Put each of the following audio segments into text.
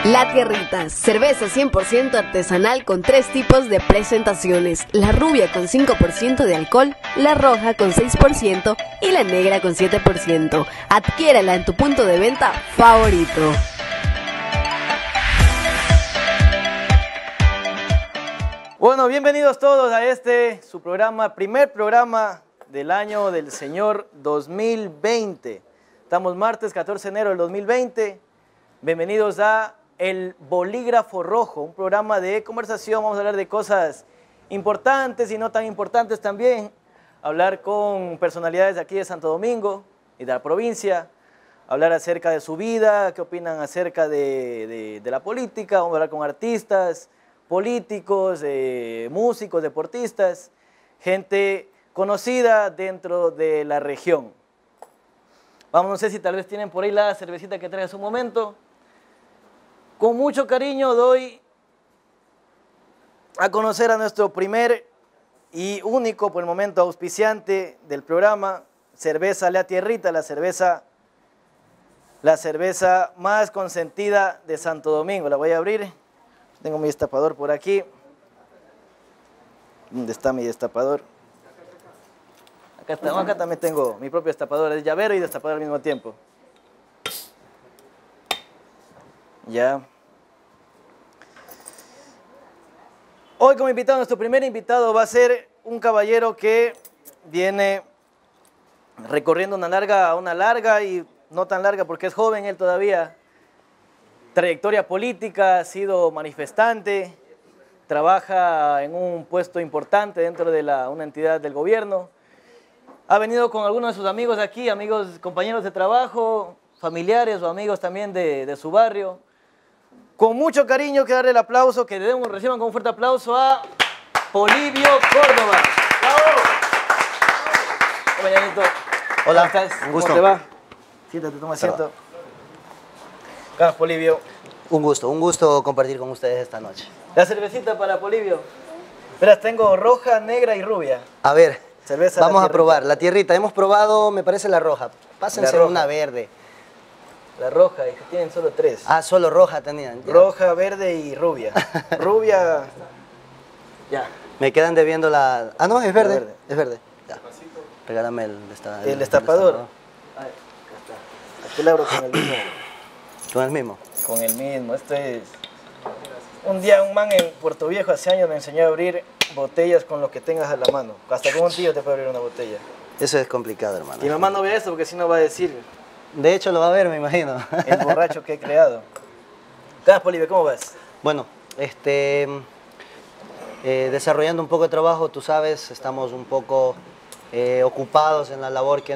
La Tierrita, cerveza 100% artesanal con 3 tipos de presentaciones. La rubia con 5% de alcohol, la roja con 6% y la negra con 7%. Adquiérala en tu punto de venta favorito. Bueno, bienvenidos todos a su programa, primer programa del año del Señor 2020. Estamos martes 14 de enero del 2020. Bienvenidos a El Bolígrafo Rojo, un programa de conversación. Vamos a hablar de cosas importantes y no tan importantes también. Hablar con personalidades de aquí de Santo Domingo y de la provincia. Hablar acerca de su vida, qué opinan acerca de la política. Vamos a hablar con artistas, políticos, músicos, deportistas, gente conocida dentro de la región. Vamos, no sé si tal vez tienen por ahí la cervecita que trae hace un momento. Con mucho cariño doy a conocer a nuestro primer y único, por el momento, auspiciante del programa, Cerveza La Tierrita, la cerveza más consentida de Santo Domingo. La voy a abrir. Tengo mi destapador por aquí. ¿Dónde está mi destapador? Acá está. Acá también tengo mi propio destapador. Es llavero y destapador al mismo tiempo. Ya. Hoy como invitado, nuestro primer invitado va a ser un caballero que viene recorriendo una larga y no tan larga porque es joven él todavía, trayectoria política, ha sido manifestante, trabaja en un puesto importante dentro de una entidad del gobierno. Ha venido con algunos de sus amigos aquí, amigos, compañeros de trabajo, familiares o amigos también de su barrio. Con mucho cariño que darle el aplauso, que reciban con un fuerte aplauso a Polibio Córdoba. ¡Bravo! Compañerito. Hola, ¿cómo estás? un gusto. ¿Cómo te va? Siéntate, toma asiento. Carlos Polibio. Un gusto compartir con ustedes esta noche. La cervecita para Polibio. Verás, tengo roja, negra y rubia. A ver, cerveza vamos La a probar. La tierrita, hemos probado, me parece la roja. Pásense roja. una verde. La roja, y que tienen solo 3. Ah, solo roja tenían. Ya. Roja, verde y rubia. Rubia. Ya. Me quedan debiendo la... Ah, no, es verde. La verde. Es verde. Ya. Regálame el destapador. Ay, acá está. Aquí le abro con el mismo. Con el mismo. Con el mismo. Esto es... Un día un man en Puerto Viejo hace años me enseñó a abrir botellas con lo que tengas a la mano. Hasta con un tío te puede abrir una botella. Eso es complicado, hermano. Y mi mamá no ve esto porque si no va a decir... De hecho lo va a ver, me imagino. El borracho que he creado. Carlos Polibio, ¿cómo vas? Bueno, desarrollando un poco de trabajo, tú sabes, estamos un poco ocupados en la labor que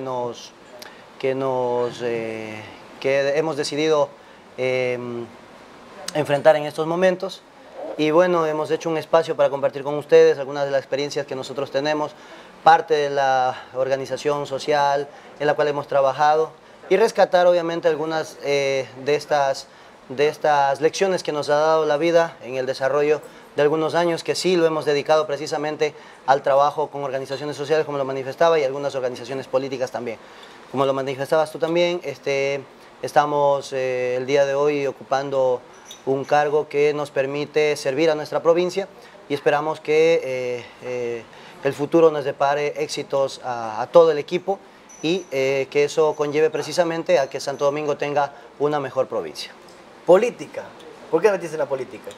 hemos decidido enfrentar en estos momentos. Y bueno, hemos hecho un espacio para compartir con ustedes algunas de las experiencias que nosotros tenemos, parte de la organización social en la cual hemos trabajado, y rescatar obviamente algunas de estas lecciones que nos ha dado la vida en el desarrollo de algunos años, que sí lo hemos dedicado precisamente al trabajo con organizaciones sociales, como lo manifestaba, y algunas organizaciones políticas también. Como lo manifestabas tú también, estamos el día de hoy ocupando un cargo que nos permite servir a nuestra provincia, y esperamos que el futuro nos depare éxitos a todo el equipo, y que eso conlleve precisamente a que Santo Domingo tenga una mejor provincia. Política. ¿Por qué metiste en la política?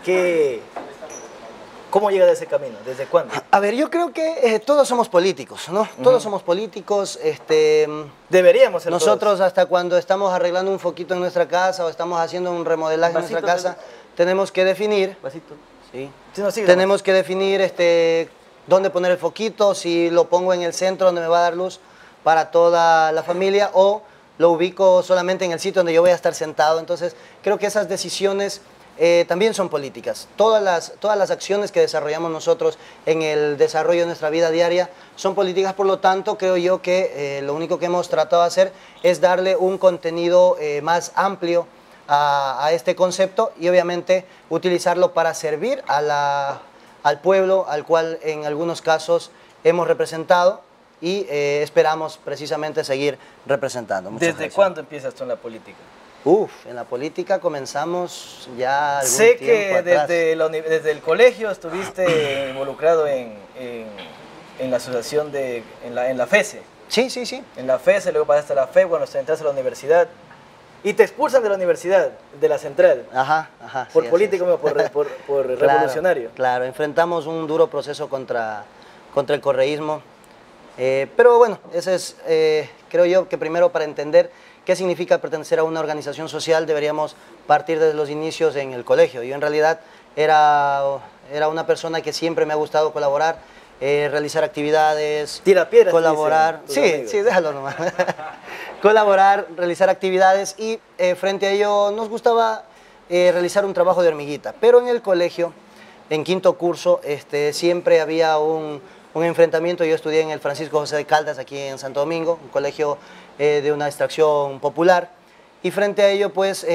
¿Cómo llega de ese camino? ¿Desde cuándo? A ver, yo creo que todos somos políticos, ¿no? Todos somos políticos. Deberíamos ser nosotros todos. Hasta cuando estamos arreglando un foquito en nuestra casa o estamos haciendo un remodelaje en nuestra casa, tenemos que definir... Vasito. Sí. Sí, no, sigue, tenemos que definir dónde poner el foquito, si lo pongo en el centro donde me va a dar luz para toda la familia, o lo ubico solamente en el sitio donde yo voy a estar sentado. Entonces, creo que esas decisiones también son políticas. Todas las acciones que desarrollamos nosotros en el desarrollo de nuestra vida diaria son políticas. Por lo tanto, creo yo que lo único que hemos tratado de hacer es darle un contenido más amplio a este concepto, y obviamente utilizarlo para servir al pueblo al cual en algunos casos hemos representado, y esperamos precisamente seguir representando. ¿Desde cuándo empiezas tú en la política? En la política comenzamos ya algún Sé tiempo que atrás. desde el colegio estuviste involucrado en la asociación en la FESE. Sí, sí, sí. En la FESE, luego pasaste a la FE, bueno, entraste a la universidad. Y te expulsan de la universidad, de la central. Ajá, ajá. Por sí, político, así es. por Claro, revolucionario. Claro, enfrentamos un duro proceso contra el correísmo. Pero bueno, ese es, creo yo que primero para entender qué significa pertenecer a una organización social deberíamos partir desde los inicios en el colegio. Yo en realidad era una persona que siempre me ha gustado colaborar, realizar actividades, Tira piedras, colaborar. dicen tus Sí, amigos. sí, déjalo nomás. Colaborar, realizar actividades y frente a ello nos gustaba realizar un trabajo de hormiguita. Pero en el colegio, en quinto curso, siempre había un enfrentamiento. Yo estudié en el Francisco José de Caldas, aquí en Santo Domingo, un colegio de una extracción popular. Y frente a ello, pues,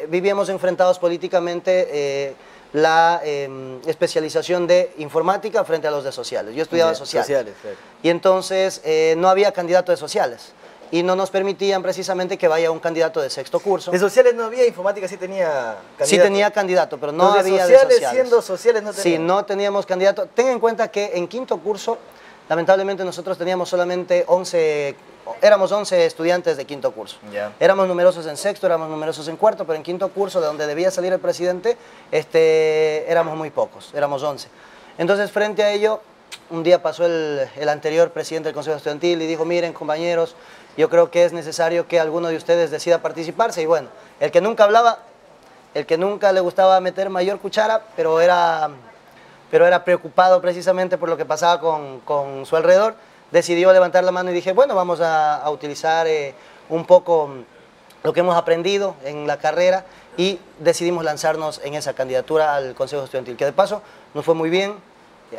vivíamos enfrentados políticamente la especialización de informática frente a los de sociales. Yo estudiaba sociales. Claro. Y entonces no había candidato de sociales. Y no nos permitían precisamente que vaya un candidato de sexto curso. De sociales no había, informática sí tenía candidato. Sí tenía candidato, pero no Los de había sociales, de sociales. siendo sociales no tenían. Sí, no teníamos candidato. Ten en cuenta que en quinto curso, lamentablemente nosotros teníamos solamente 11, éramos 11 estudiantes de quinto curso. Ya. Éramos numerosos en sexto, éramos numerosos en cuarto, pero en quinto curso, de donde debía salir el presidente, éramos muy pocos, éramos 11. Entonces, frente a ello, un día pasó el anterior presidente del Consejo Estudiantil y dijo, miren, compañeros, yo creo que es necesario que alguno de ustedes decida participarse. Y bueno, el que nunca hablaba, el que nunca le gustaba meter mayor cuchara, pero era preocupado precisamente por lo que pasaba con su alrededor, decidió levantar la mano y dije, bueno, vamos a utilizar un poco lo que hemos aprendido en la carrera y decidimos lanzarnos en esa candidatura al Consejo Estudiantil, que de paso nos fue muy bien,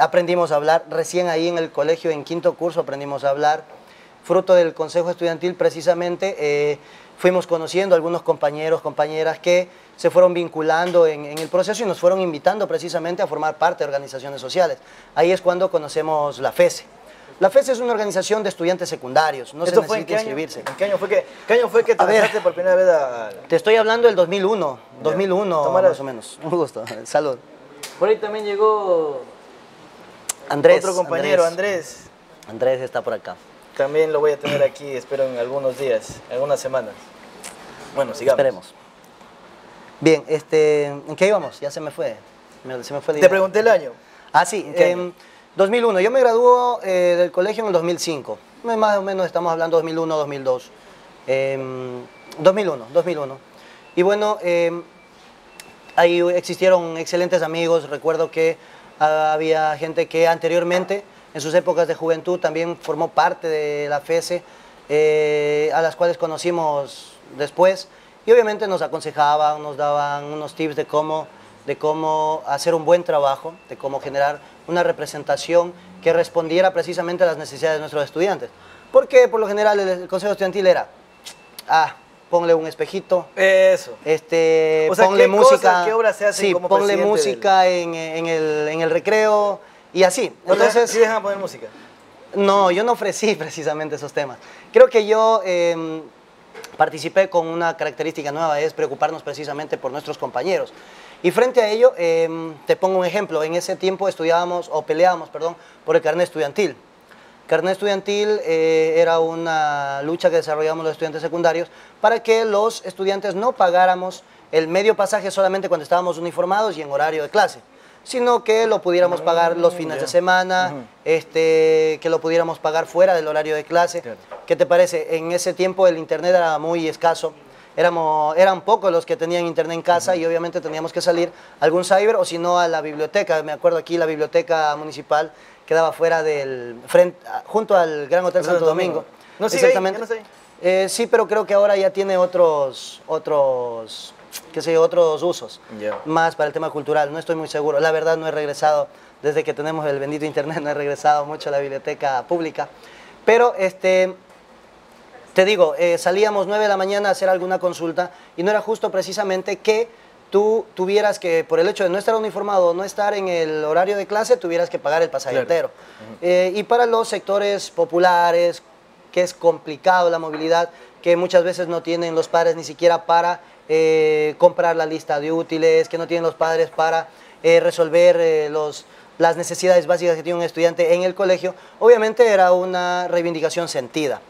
aprendimos a hablar, recién ahí en el colegio, en quinto curso aprendimos a hablar, fruto del Consejo Estudiantil precisamente fuimos conociendo a algunos compañeros, compañeras que se fueron vinculando en el proceso y nos fueron invitando precisamente a formar parte de organizaciones sociales. Ahí es cuando conocemos la FESE. La FESE es una organización de estudiantes secundarios, no se ¿Esto fue en necesita qué año? inscribirse. ¿En qué año fue que te lanzaste por primera vez a...? Te estoy hablando del 2001, 2001 Tomarás. más o menos. Un gusto, salud. Por ahí también llegó Andrés. otro compañero, Andrés. Andrés está por acá. También lo voy a tener aquí, espero en algunos días, algunas semanas. Bueno, sigamos. Esperemos. Bien, ¿en qué íbamos? Ya se me fue. Se me fue la Te idea. pregunté el año. Ah, sí, ¿En qué año? 2001. Yo me graduó del colegio en el 2005. Más o menos estamos hablando 2001, 2002. 2001. Y bueno, ahí existieron excelentes amigos. Recuerdo que había gente que anteriormente, en sus épocas de juventud, también formó parte de la FESE, a las cuales conocimos después. Y obviamente nos aconsejaban, nos daban unos tips de cómo hacer un buen trabajo, de cómo generar una representación que respondiera precisamente a las necesidades de nuestros estudiantes. Porque por lo general el Consejo Estudiantil era, ponle un espejito, Eso. O sea, ponle ¿qué música, cosas, qué obras se hacen sí, como ponle presidente música en el recreo y así. Entonces, ¿Sí dejan poner música? no, yo no ofrecí precisamente esos temas. Creo que yo participé con una característica nueva, es preocuparnos precisamente por nuestros compañeros. Y frente a ello, te pongo un ejemplo. En ese tiempo peleábamos por el carnet estudiantil. Carnet estudiantil era una lucha que desarrollamos los estudiantes secundarios para que los estudiantes no pagáramos el medio pasaje solamente cuando estábamos uniformados y en horario de clase, sino que lo pudiéramos pagar los fines de semana, que lo pudiéramos pagar fuera del horario de clase. Claro. ¿Qué te parece? En ese tiempo el internet era muy escaso, eran pocos los que tenían internet en casa y obviamente teníamos que salir a algún cyber o si no a la biblioteca. Me acuerdo aquí la biblioteca municipal quedaba fuera junto al Gran Hotel Santo Domingo. ¿No sigue Exactamente. ahí? ¿Ya no está ahí? Sí, pero creo que ahora ya tiene otros usos, Ya. más para el tema cultural, no estoy muy seguro. La verdad no he regresado, desde que tenemos el bendito internet, no he regresado mucho a la biblioteca pública. Pero, te digo, salíamos 9 de la mañana a hacer alguna consulta y no era justo precisamente que tú tuvieras que, por el hecho de no estar uniformado, no estar en el horario de clase, tuvieras que pagar el pasaje Claro. entero. Y para los sectores populares, que es complicado la movilidad, que muchas veces no tienen los padres ni siquiera para comprar la lista de útiles, que no tienen los padres para resolver las necesidades básicas que tiene un estudiante en el colegio. Obviamente era una reivindicación sentida.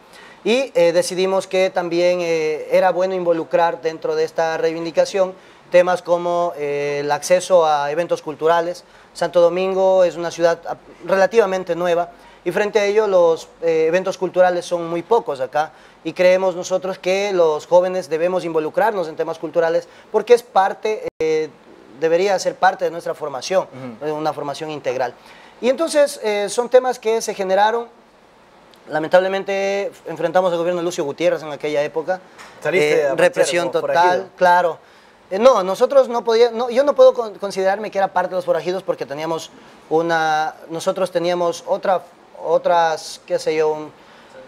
Y decidimos que también era bueno involucrar dentro de esta reivindicación temas como el acceso a eventos culturales. Santo Domingo es una ciudad relativamente nueva y frente a ello los eventos culturales son muy pocos acá y creemos nosotros que los jóvenes debemos involucrarnos en temas culturales porque es parte, debería ser parte de nuestra formación, una formación integral. Y entonces son temas que se generaron. Lamentablemente enfrentamos al gobierno de Lucio Gutiérrez en aquella época. ¿Saliste a represión total, claro. No, nosotros no podíamos, yo no puedo considerarme que era parte de los forajidos porque teníamos nosotros teníamos otras, qué sé yo,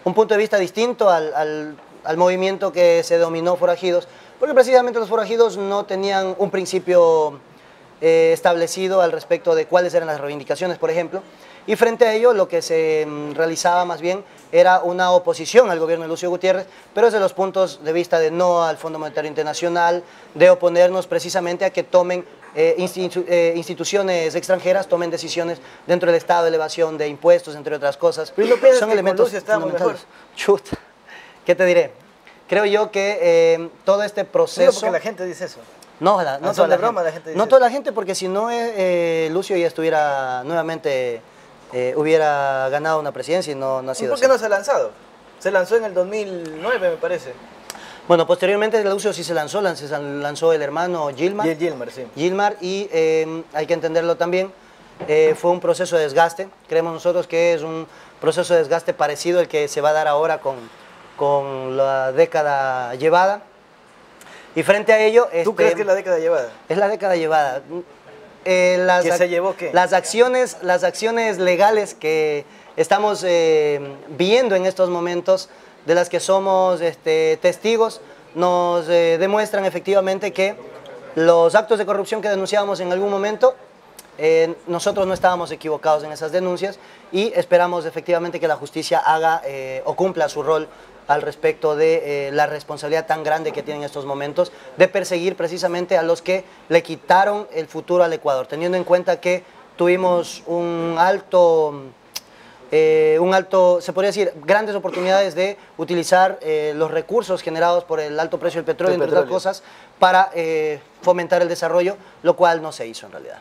un punto de vista distinto al movimiento que se denominó forajidos, porque precisamente los forajidos no tenían un principio establecido al respecto de cuáles eran las reivindicaciones, por ejemplo. Y frente a ello lo que se realizaba más bien era una oposición al gobierno de Lucio Gutiérrez, pero desde los puntos de vista de no al Fondo Monetario Internacional, de oponernos precisamente a que tomen instituciones extranjeras, tomen decisiones dentro del Estado de elevación de impuestos, entre otras cosas. Pero ¿no son elementos fundamentales. Chuta, ¿qué te diré? Creo yo que todo este proceso... No, porque la gente dice eso. No toda la broma, gente. La gente dice no toda la gente, porque si no Lucio ya estuviera nuevamente... hubiera ganado una presidencia y no ha sido ¿Por qué así. no se ha lanzado? Se lanzó en el 2009, me parece. Bueno, posteriormente Lucio sí se lanzó el hermano Gilmar. Y el Gilmar, sí. Gilmar, y hay que entenderlo también, fue un proceso de desgaste. Creemos nosotros que es un proceso de desgaste parecido al que se va a dar ahora con la década llevada. Y frente a ello... ¿Tú crees que es la década llevada? Es la década llevada. ¿Que se llevó qué? Las acciones legales que estamos viendo en estos momentos, de las que somos testigos, nos demuestran efectivamente que los actos de corrupción que denunciábamos en algún momento, nosotros no estábamos equivocados en esas denuncias y esperamos efectivamente que la justicia haga o cumpla su rol al respecto de la responsabilidad tan grande que tiene en estos momentos de perseguir precisamente a los que le quitaron el futuro al Ecuador, teniendo en cuenta que tuvimos un alto, se podría decir, grandes oportunidades de utilizar los recursos generados por el alto precio del petróleo, entre otras cosas, para fomentar el desarrollo, lo cual no se hizo en realidad.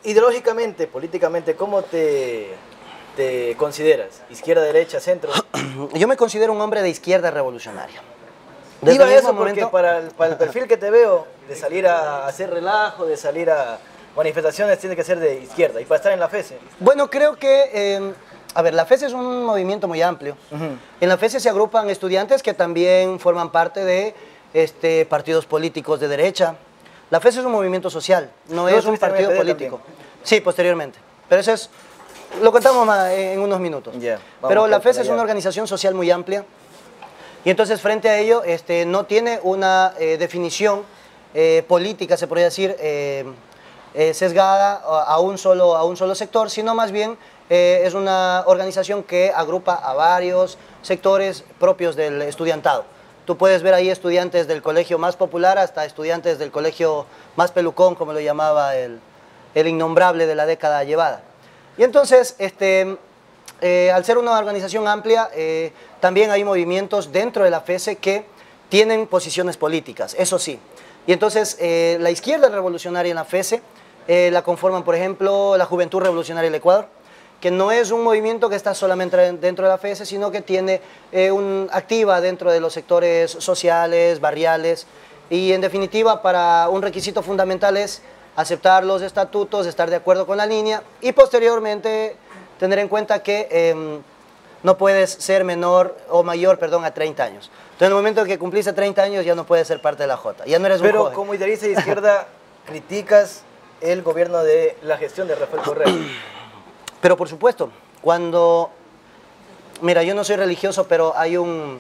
Ideológicamente, políticamente, ¿cómo te consideras? ¿Izquierda, derecha, centro? Yo me considero un hombre de izquierda revolucionaria. Digo eso porque para el perfil que te veo, de salir a hacer relajo, de salir a manifestaciones, tiene que ser de izquierda. Y para estar en la FESE. Bueno, creo que, a ver, la FESE es un movimiento muy amplio. En la FESE se agrupan estudiantes que también forman parte de partidos políticos de derecha. La FESE es un movimiento social, no es un partido político. También. Sí, posteriormente. Pero eso es... Lo contamos en unos minutos. Pero la FESE es una organización social muy amplia y entonces frente a ello no tiene una definición política, se podría decir, sesgada a un solo sector, sino más bien es una organización que agrupa a varios sectores propios del estudiantado. Tú puedes ver ahí estudiantes del colegio más popular hasta estudiantes del colegio más pelucón, como lo llamaba el innombrable de la década llevada. Y entonces, al ser una organización amplia, también hay movimientos dentro de la FESE que tienen posiciones políticas, eso sí. Y entonces, la izquierda revolucionaria en la FESE la conforman, por ejemplo, la Juventud Revolucionaria del Ecuador, que no es un movimiento que está solamente dentro de la FESE, sino que tiene activa dentro de los sectores sociales, barriales, y en definitiva, para un requisito fundamental es aceptar los estatutos, estar de acuerdo con la línea y posteriormente tener en cuenta que no puedes ser menor o mayor, perdón, a 30 años. Entonces, en el momento que cumpliste 30 años ya no puedes ser parte de la Jota, ya no eres un joven. Pero como idealista de izquierda, criticas el gobierno de la gestión de Rafael Correa. Pero por supuesto, cuando... Mira, yo no soy religioso, pero hay un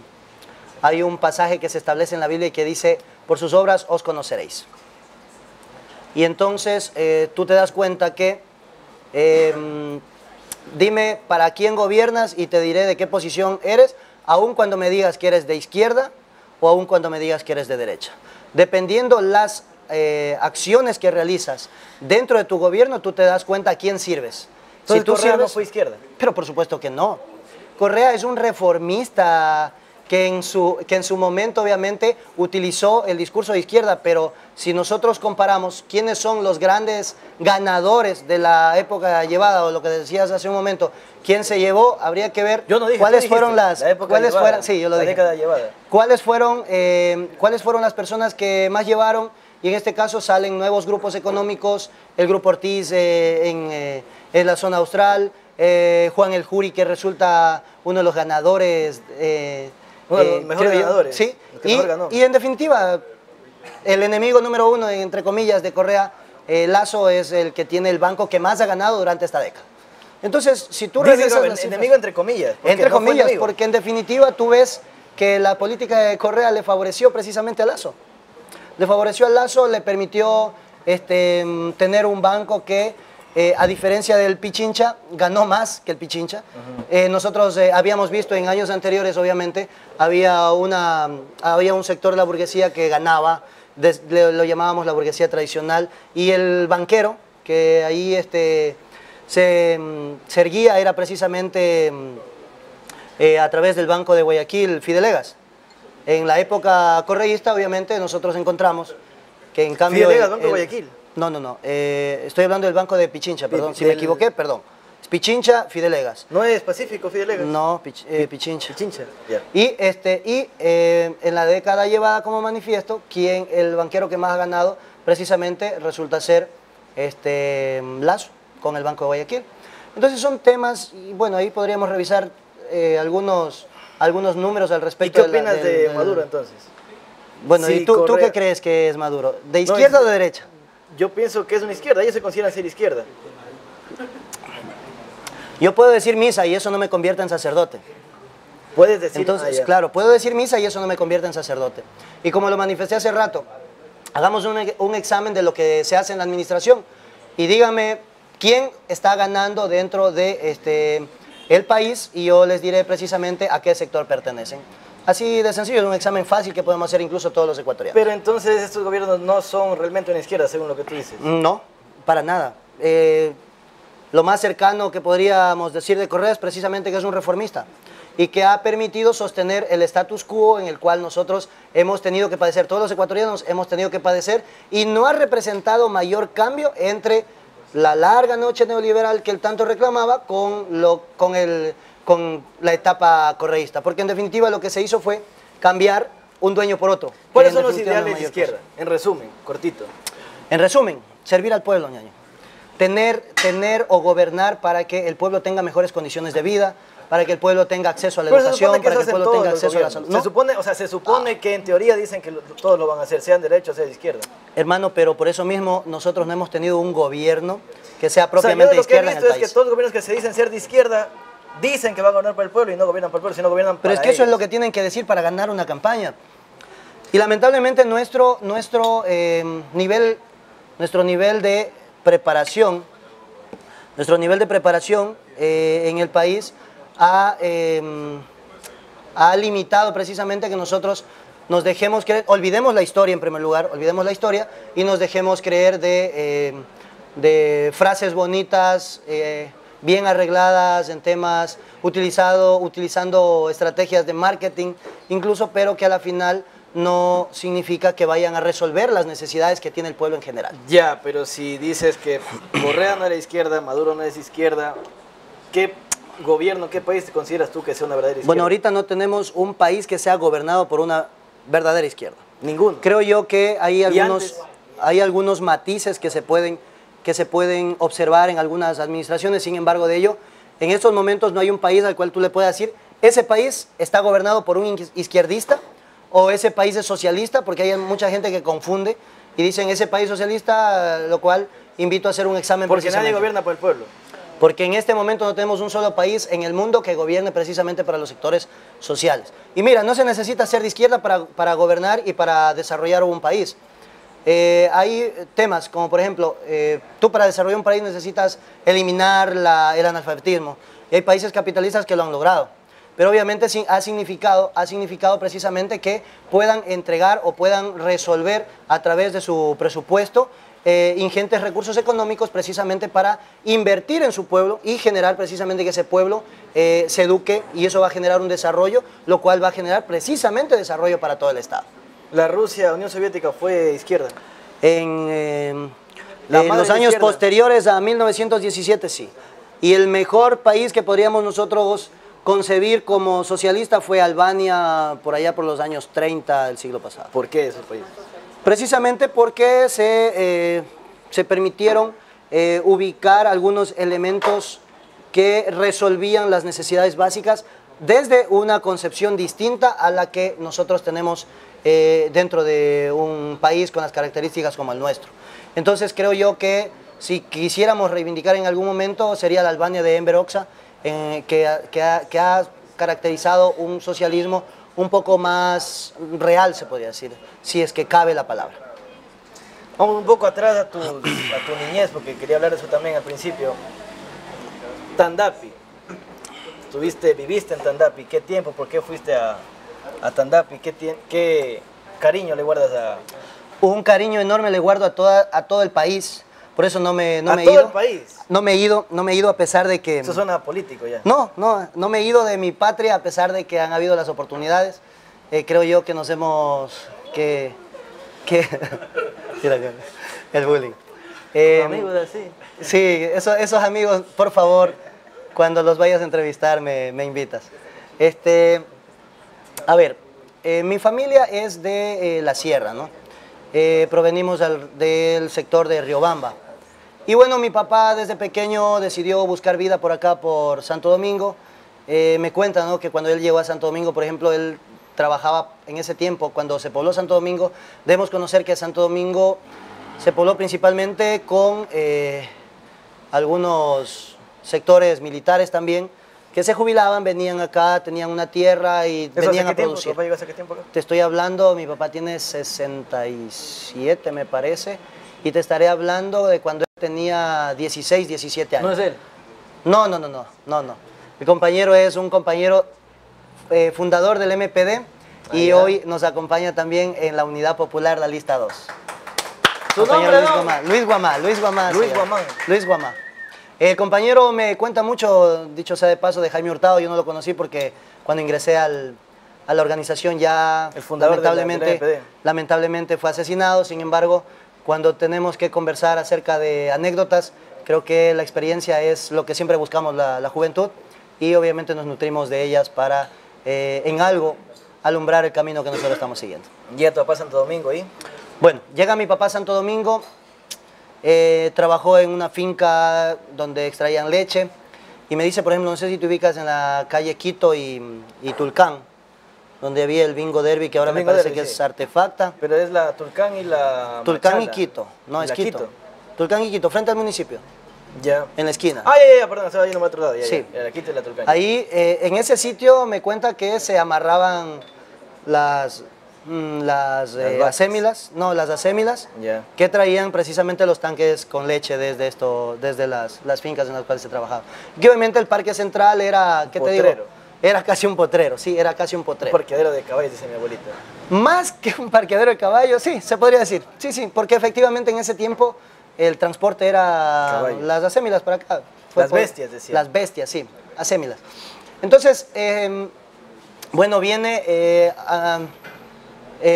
pasaje que se establece en la Biblia y que dice, por sus obras os conoceréis. Y entonces tú te das cuenta que, dime para quién gobiernas y te diré de qué posición eres, aun cuando me digas que eres de izquierda o aun cuando me digas que eres de derecha. Dependiendo las acciones que realizas dentro de tu gobierno, tú te das cuenta a quién sirves. Entonces, Si tú Correa no sirves, fue izquierda. pero por supuesto que no. Correa es un reformista que en su momento obviamente utilizó el discurso de izquierda, pero si nosotros comparamos quiénes son los grandes ganadores de la época llevada, o lo que decías hace un momento, quién se llevó, habría que ver Yo no dije, cuáles tú fueron dijiste, las... la época cuáles llevada, fueron, sí, yo lo la dije. década llevada. ¿Cuáles fueron las personas que más llevaron? Y en este caso salen nuevos grupos económicos, el Grupo Ortiz en la zona austral, Juan el Juri, que resulta uno de los ganadores... Uno de los mejores ganadores. Sí, el que mejor ganó. y en definitiva, el enemigo número uno, entre comillas, de Correa, Lasso, es el que tiene el banco que más ha ganado durante esta década. Entonces, si tú Dice revisas que las cifras- enemigo entre comillas. porque entre no fue comillas, enemigo. porque en definitiva tú ves que la política de Correa le favoreció precisamente a Lasso. Le favoreció a Lasso, le permitió tener un banco que, a diferencia del Pichincha, ganó más que el Pichincha. Nosotros habíamos visto en años anteriores, obviamente, había un sector de la burguesía que ganaba, lo llamábamos la burguesía tradicional, y el banquero, que ahí se erguía, era precisamente a través del Banco de Guayaquil, Fidelegas. En la época correísta, obviamente, nosotros encontramos que en cambio... Fidelegas, Banco de Guayaquil. No. Estoy hablando del Banco de Pichincha, perdón. Si me del- equivoqué, perdón. Pichincha, Fidelegas. ¿No es Pacífico, Fidelegas? No, Pichincha. Pichincha. Ya. Y, en la década llevada como manifiesto, el banquero que más ha ganado precisamente resulta ser Lasso, con el Banco de Guayaquil. Entonces son temas, y bueno, ahí podríamos revisar algunos números al ¿Y respecto. qué opinas de Maduro entonces? Bueno, Sí, ¿y tú Correa- qué crees que es Maduro? ¿De No, izquierda o de derecha? Yo pienso que es una izquierda, ellos se consideran ser izquierda. Yo puedo decir misa y eso no me convierte en sacerdote. Puedes decir... Entonces, ya. claro, puedo decir misa y eso no me convierte en sacerdote. Y como lo manifesté hace rato, hagamos un examen de lo que se hace en la administración y dígame quién está ganando dentro de el país y yo les diré precisamente a qué sector pertenecen. Así de sencillo, es un examen fácil que podemos hacer incluso todos los ecuatorianos. Pero entonces estos gobiernos no son realmente una izquierda, según lo que tú dices. No, para nada. Lo más cercano que podríamos decir de Correa es precisamente que es un reformista y que ha permitido sostener el status quo en el cual nosotros hemos tenido que padecer, todos los ecuatorianos hemos tenido que padecer, y no ha representado mayor cambio entre la larga noche neoliberal que él tanto reclamaba con la etapa correísta, porque en definitiva lo que se hizo fue cambiar un dueño por otro. ¿Cuáles que en son los definitiva no ideales es de mayor izquierda? En resumen, cortito. cosa. En resumen, servir al pueblo, ñaño. Tener o gobernar para que el pueblo tenga mejores condiciones de vida, para que el pueblo tenga acceso a la Pero se educación, supone que para eso que el hacen pueblo todos tenga los acceso a la gobiernos. salud. Se supone que en teoría dicen que todos lo van a hacer, sean derecha o sea de izquierda. Hermano, pero por eso mismo nosotros no hemos tenido un gobierno que sea O sea, yo propiamente de lo que he izquierda en visto el es que país. todos los gobiernos que se dicen ser de izquierda dicen que van a gobernar para el pueblo y no gobiernan para el pueblo, sino gobiernan para Pero es que eso es ellos. lo que tienen que decir para ganar una campaña. Y lamentablemente nuestro nivel de preparación, en el país ha limitado precisamente que nosotros nos dejemos creer, olvidemos la historia en primer lugar, olvidemos la historia y nos dejemos creer de frases bonitas, bien arregladas en temas, utilizando estrategias de marketing incluso, pero que a la final no significa que vayan a resolver las necesidades que tiene el pueblo en general. Ya, pero si dices que Correa no era izquierda, Maduro no es izquierda, ¿qué gobierno, qué país consideras tú que sea una verdadera izquierda? Bueno, ahorita no tenemos un país que sea gobernado por una verdadera izquierda. Ninguno. Creo yo que hay antes? algunos matices que se pueden observar en algunas administraciones, sin embargo de ello, en estos momentos no hay un país al cual tú le puedas decir, ese país está gobernado por un izquierdista o ese país es socialista, porque hay mucha gente que confunde y dicen ese país socialista, lo cual invito a hacer un examen. Porque nadie precisamente. gobierna por el pueblo. Porque en este momento no tenemos un solo país en el mundo que gobierne precisamente para los sectores sociales. Y mira, no se necesita ser de izquierda para gobernar y para desarrollar un país. Hay temas como, por ejemplo, tú para desarrollar un país necesitas eliminar el analfabetismo. Y hay países capitalistas que lo han logrado. pero obviamente ha significado precisamente que puedan entregar o puedan resolver a través de su presupuesto ingentes recursos económicos precisamente para invertir en su pueblo y generar precisamente que ese pueblo se eduque, y eso va a generar un desarrollo, lo cual va a generar precisamente desarrollo para todo el Estado. La Unión Soviética fue izquierda. En los años posteriores a 1917 sí, y el mejor país que podríamos nosotros concebir como socialista fue Albania por allá por los años 30 del siglo pasado. ¿Por qué ese país? Precisamente porque se permitieron ubicar algunos elementos que resolvían las necesidades básicas desde una concepción distinta a la que nosotros tenemos dentro de un país con las características como el nuestro. Entonces creo yo que si quisiéramos reivindicar en algún momento sería la Albania de Enver Hoxha, que ha caracterizado un socialismo un poco más real, se podría decir, si es que cabe la palabra. Vamos un poco atrás a tu niñez, porque quería hablar de eso también al principio. Tandapi. Viviste en Tandapi. ¿Qué tiempo? ¿Por qué fuiste a Tandapi? ¿Qué cariño le guardas a...? Un cariño enorme le guardo a todo el país. Por eso no me he ido. ¿A todo el país? No me he ido a pesar de que... Eso suena político ya. No me he ido de mi patria a pesar de que han habido las oportunidades. Creo yo que nos hemos... Mira, el bullying. Amigos así. Sí, esos amigos, por favor, cuando los vayas a entrevistar me invitas. A ver, mi familia es de la sierra, ¿no? Provenimos del sector de Riobamba. Y bueno, mi papá desde pequeño decidió buscar vida por acá, por Santo Domingo. Me cuenta, ¿no?, que cuando él llegó a Santo Domingo, por ejemplo, él trabajaba en ese tiempo, cuando se pobló Santo Domingo. Debemos conocer que Santo Domingo se pobló principalmente con algunos sectores militares también, que se jubilaban, venían acá, tenían una tierra y venían a producir. ¿Tu papá llegó hace qué tiempo acá? Te estoy hablando, mi papá tiene 67, me parece, y te estaré hablando de cuando él tenía 16, 17 años. ¿No es él? No. Mi compañero es un compañero fundador del MPD y hoy nos acompaña también en la Unidad Popular, la lista 2. ¿Su nombre, Luis Guamá. Luis Guamá. El compañero me cuenta mucho, dicho sea de paso, de Jaime Hurtado. Yo no lo conocí porque cuando ingresé a la organización ya el fundador lamentablemente fue asesinado. Sin embargo, cuando tenemos que conversar acerca de anécdotas, creo que la experiencia es lo que siempre buscamos la juventud, y obviamente nos nutrimos de ellas para en algo alumbrar el camino que nosotros estamos siguiendo. ¿Y a tu papá Santo Domingo ahí? Bueno, llega mi papá a Santo Domingo. Trabajó en una finca donde extraían leche y me dice, por ejemplo, no sé si te ubicas en la calle Quito y Tulcán, donde había el Bingo Derby, que ahora me parece que es Artefacta. Pero es la Tulcán y la Tulcán Machala. y Quito, no es Quito. Tulcán y Quito, frente al municipio. Ya. En la esquina. Ya, perdón, estaba yendo a otro lado. Sí. La Quito y la Tulcán. Ahí, en ese sitio me cuenta que se amarraban las acémilas, Yeah. que traían precisamente los tanques con leche desde las fincas en las cuales se trabajaba. Y obviamente el parque central era, ¿qué te digo? Era casi un potrero, sí, era casi un potrero. Un parqueadero de caballos, dice mi abuelita. Más que un parqueadero de caballos, sí, se podría decir. Sí, porque efectivamente en ese tiempo el transporte era caballo. Las acémilas para acá. Bestias, decía. Las bestias, sí, acémilas. Entonces, bueno, viene...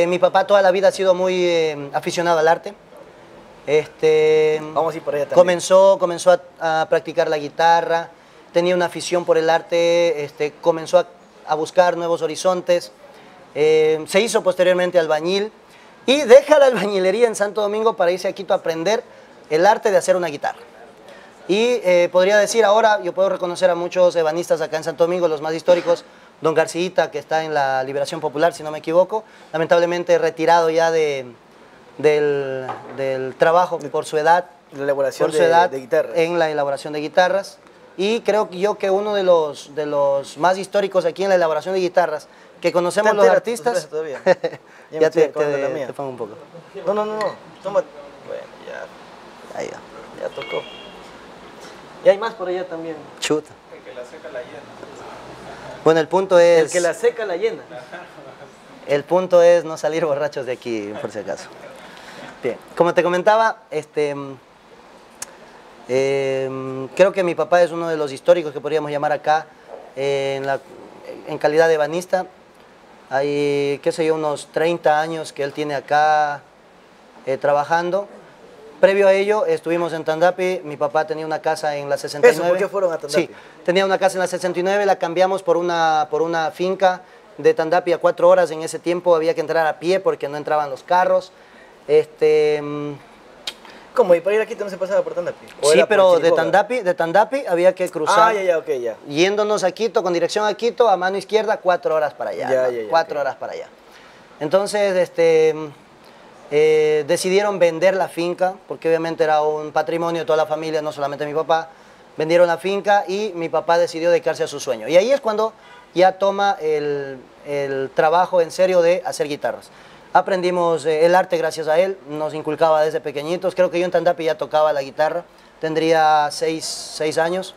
mi papá toda la vida ha sido muy aficionado al arte. Vamos a ir por allá también. Comenzó a practicar la guitarra, tenía una afición por el arte, comenzó a buscar nuevos horizontes, se hizo posteriormente albañil y deja la albañilería en Santo Domingo para irse a Quito a aprender el arte de hacer una guitarra. Y podría decir ahora, yo puedo reconocer a muchos ebanistas acá en Santo Domingo, los más históricos, Don Garcita, que está en la Liberación Popular, si no me equivoco, lamentablemente retirado ya del trabajo por su edad, la elaboración de guitarras. En la elaboración de guitarras. Y creo yo que uno de los más históricos aquí en la elaboración de guitarras, que conocemos los artistas... Todavía. Ya te pongo un poco. No. Toma. Bueno, ya. Ahí Ya tocó. Y hay más por allá también. Chuta. Que la seca la llena. Bueno, el punto es... El que la seca la llena. El punto es no salir borrachos de aquí, por si acaso. Bien, como te comentaba, creo que mi papá es uno de los históricos que podríamos llamar acá, en calidad de ebanista. Hay, qué sé yo, unos 30 años que él tiene acá trabajando. Previo a ello, estuvimos en Tandapi. Mi papá tenía una casa en la 69. ¿Eso? ¿Por qué fueron a Tandapi? Sí, tenía una casa en la 69, la cambiamos por una finca de Tandapi a 4 horas. En ese tiempo había que entrar a pie porque no entraban los carros. ¿Cómo? ¿Y para ir a Quito no se pasaba por Tandapi? Sí, pero de Tandapi había que cruzar. Ah, ya, ok, ya. Yéndonos a Quito, con dirección a Quito, a mano izquierda, 4 horas para allá. Ya, ¿no? ya, 4 horas para allá. Entonces, decidieron vender la finca, porque obviamente era un patrimonio de toda la familia, no solamente mi papá. Vendieron la finca y mi papá decidió dedicarse a su sueño. Y ahí es cuando ya toma el trabajo en serio de hacer guitarras. Aprendimos el arte gracias a él, nos inculcaba desde pequeñitos. Creo que yo en Tandapi ya tocaba la guitarra, tendría 6 años.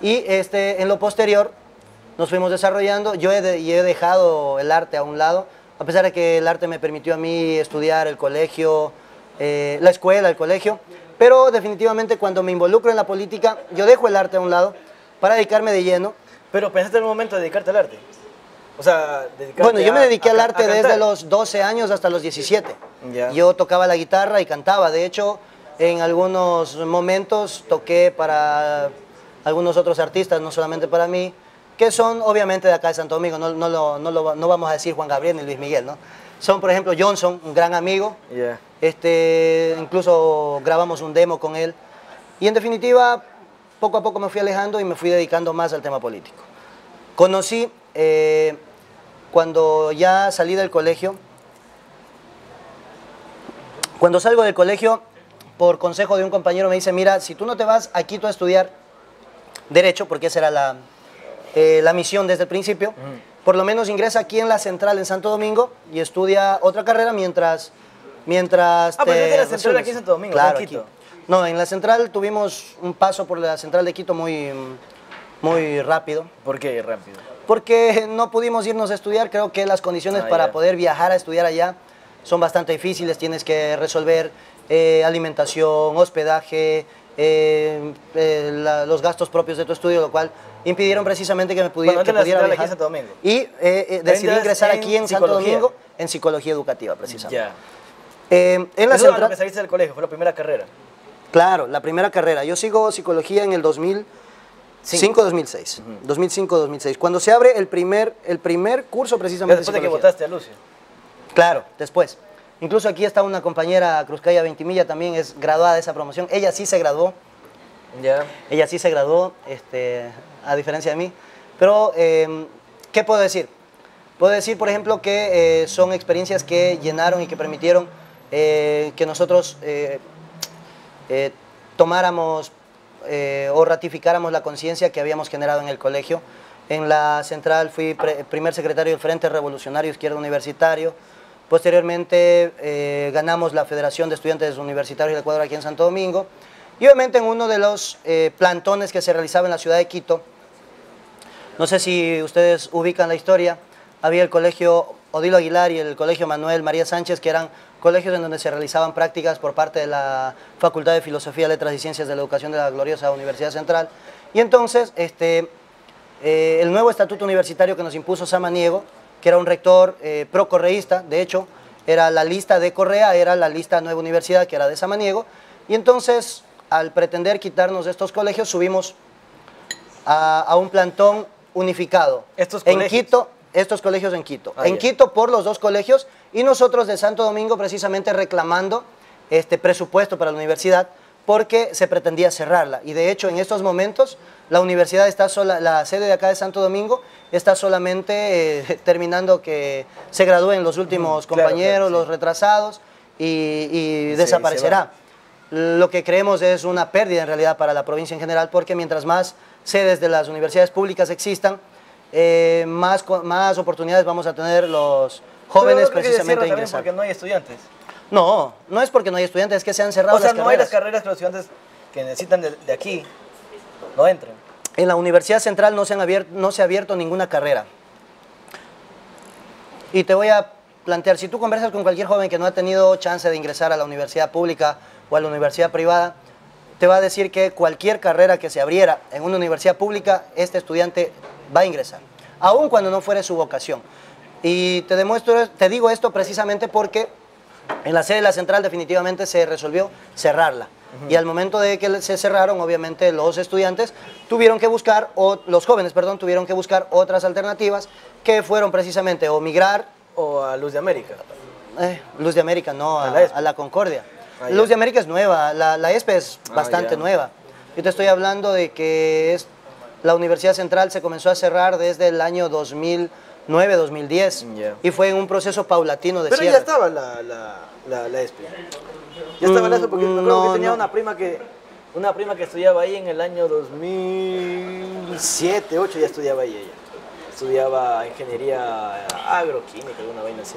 Y en lo posterior nos fuimos desarrollando. Yo he dejado el arte a un lado, a pesar de que el arte me permitió a mí estudiar el colegio, la escuela, el colegio. Pero definitivamente cuando me involucro en la política, yo dejo el arte a un lado para dedicarme de lleno. ¿Pero pensaste en el momento de dedicarte al arte? O sea, bueno, yo me dediqué al arte cantar. desde los 12 años hasta los 17. Ya. Yo tocaba la guitarra y cantaba. De hecho, en algunos momentos toqué para algunos otros artistas, no solamente para mí, que son obviamente de acá de Santo Domingo. No vamos a decir Juan Gabriel ni Luis Miguel, ¿no? Son, por ejemplo, Johnson, un gran amigo. Yeah. Incluso grabamos un demo con él. Y en definitiva, poco a poco me fui alejando y me fui dedicando más al tema político. Conocí... cuando ya salí del colegio, cuando salgo del colegio, por consejo de un compañero me dice, mira, si tú no te vas a Quito a estudiar Derecho, porque esa era la misión desde el principio, por lo menos ingresa aquí en la Central en Santo Domingo y estudia otra carrera mientras pero en la Central aquí en Santo Domingo, claro, no en Quito. No, en la Central tuvimos un paso por la Central de Quito muy rápido. ¿Por qué rápido? Porque no pudimos irnos a estudiar. Creo que las condiciones para poder viajar a estudiar allá son bastante difíciles. Tienes que resolver alimentación, hospedaje, los gastos propios de tu estudio, lo cual impidieron precisamente que pudiera viajar. Aquí en Santo Domingo. Y decidí ingresar aquí en Santo Domingo en psicología educativa, precisamente. Ya. En la Central, que saliste del colegio, fue la primera carrera. Claro, la primera carrera. Yo sigo psicología en el 2005-2006. 2005-2006. Cuando se abre el primer curso precisamente después de que votaste a Lucio. Claro, después. Incluso aquí está una compañera, Cruzcaya Ventimilla, también es graduada de esa promoción. Ella sí se graduó. Ya. Ella sí se graduó, a diferencia de mí. Pero, ¿qué puedo decir? Puedo decir, por ejemplo, que son experiencias que llenaron y que permitieron que nosotros tomáramos o ratificáramos la conciencia que habíamos generado en el colegio. En la Central fui primer secretario del Frente Revolucionario Izquierdo Universitario. Posteriormente ganamos la Federación de Estudiantes Universitarios del Ecuador aquí en Santo Domingo. Y obviamente en uno de los plantones que se realizaba en la ciudad de Quito, no sé si ustedes ubican la historia, había el colegio Odilo Aguilar y el colegio Manuel María Sánchez, que eran colegios en donde se realizaban prácticas por parte de la Facultad de Filosofía, Letras y Ciencias de la Educación de la gloriosa Universidad Central. Y entonces, el nuevo estatuto universitario que nos impuso Samaniego, que era un rector pro-correísta, de hecho, era la lista de Correa, era la lista Nueva Universidad, que era de Samaniego, y entonces, al pretender quitarnos estos colegios, subimos a un plantón unificado. ¿Estos colegios? En Quito, estos colegios en Quito. En Quito por los dos colegios, y nosotros de Santo Domingo precisamente reclamando presupuesto para la universidad, porque se pretendía cerrarla. Y de hecho, en estos momentos, la universidad está sola, la sede de acá de Santo Domingo está solamente terminando que se gradúen los últimos compañeros, los retrasados, y desaparecerá. Lo que creemos es una pérdida en realidad para la provincia en general, porque mientras más sedes de las universidades públicas existan, más oportunidades vamos a tener los jóvenes precisamente a ingresar. Porque no hay estudiantes. No, no es porque no hay estudiantes, es que se han cerrado las carreras. O sea, no hay las carreras que los estudiantes que necesitan de aquí no entran. en la Universidad Central no se ha abierto ninguna carrera. Y te voy a plantear, si tú conversas con cualquier joven que no ha tenido chance de ingresar a la universidad pública o a la universidad privada, te va a decir que cualquier carrera que se abriera en una universidad pública, este estudiante va a ingresar, aun cuando no fuera su vocación. Y te digo esto precisamente porque en la sede de la Central definitivamente se resolvió cerrarla. Y al momento de que se cerraron, obviamente los estudiantes tuvieron que buscar, o los jóvenes, perdón, tuvieron que buscar otras alternativas que fueron precisamente o migrar. ¿O a Luz de América? Luz de América, no, a la Concordia. Ah, Luz de América es nueva, la ESPE es bastante nueva. Yo te estoy hablando de que la Universidad Central se comenzó a cerrar desde el año 2009-2010 y fue en un proceso paulatino de cierre. Pero ya estaba la ESPE. Ya estaba la ESPE porque me acuerdo que tenía una prima que estudiaba ahí en el año 2007, 2008 ya estudiaba ahí ella. Estudiaba ingeniería agroquímica, alguna vaina así.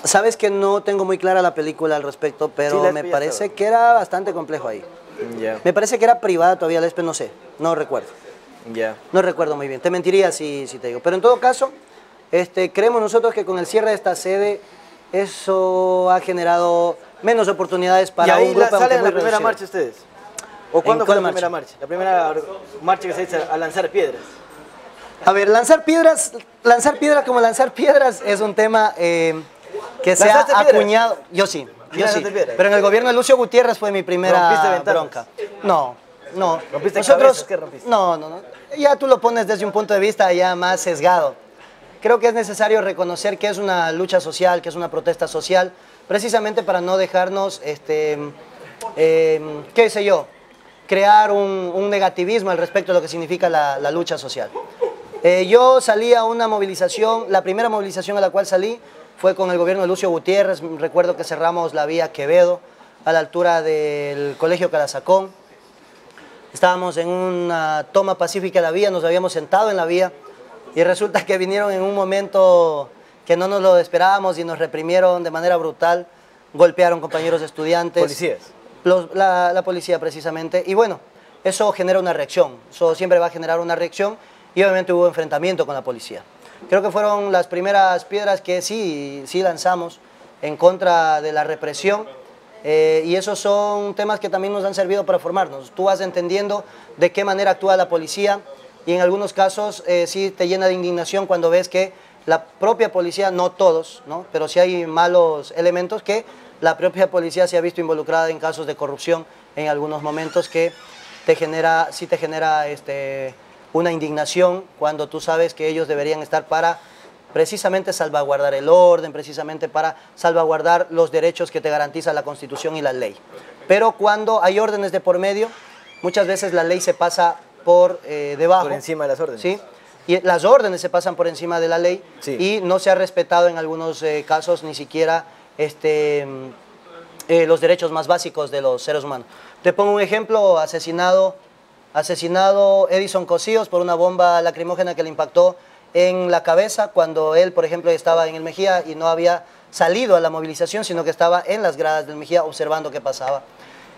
Sabes que no tengo muy clara la película al respecto, pero sí, me parece que era bastante complejo ahí. Me parece que era privada todavía la ESPE, no sé, no recuerdo. No recuerdo muy bien, te mentiría si te digo. Pero en todo caso, creemos nosotros que con el cierre de esta sede, eso ha generado menos oportunidades para un grupo. ¿Y ahí salen la primera marcha ustedes? ¿O cuándo fue la primera marcha? La primera marcha que se hizo a lanzar piedras. A ver, lanzar piedras como lanzar piedras es un tema que se ha acuñado. Yo sí. Pero en el gobierno de Lucio Gutiérrez fue mi primera bronca. No. ¿Rompiste cabezas? ¿Qué rompiste? No. Ya tú lo pones desde un punto de vista ya más sesgado. Creo que es necesario reconocer que es una lucha social, que es una protesta social, precisamente para no dejarnos, qué sé yo, crear un negativismo al respecto de lo que significa la lucha social. Yo salí a una movilización, la primera movilización a la cual salí fue con el gobierno de Lucio Gutiérrez. Recuerdo que cerramos la vía Quevedo a la altura del Colegio Calazacón. Estábamos en una toma pacífica de la vía, nos habíamos sentado en la vía y resulta que vinieron en un momento que no nos lo esperábamos y nos reprimieron de manera brutal, golpearon compañeros estudiantes. ¿Policías? La policía precisamente, y bueno, eso genera una reacción, eso siempre va a generar una reacción y obviamente hubo enfrentamiento con la policía. Creo que fueron las primeras piedras que sí lanzamos en contra de la represión. Y esos son temas que también nos han servido para formarnos. Tú vas entendiendo de qué manera actúa la policía y en algunos casos sí te llena de indignación cuando ves que la propia policía, no todos, ¿no? Pero sí hay malos elementos que la propia policía se ha visto involucrada en casos de corrupción en algunos momentos que te genera una indignación cuando tú sabes que ellos deberían estar para precisamente salvaguardar el orden, precisamente para salvaguardar los derechos que te garantiza la Constitución y la ley. Pero cuando hay órdenes de por medio, muchas veces la ley se pasa por debajo. Por encima de las órdenes. ¿Sí? Y las órdenes se pasan por encima de la ley, sí. Y no se ha respetado en algunos casos ni siquiera los derechos más básicos de los seres humanos. Te pongo un ejemplo: asesinado Edison Cosíos por una bomba lacrimógena que le impactó en la cabeza cuando él, por ejemplo, estaba en el Mejía y no había salido a la movilización, sino que estaba en las gradas del Mejía observando qué pasaba.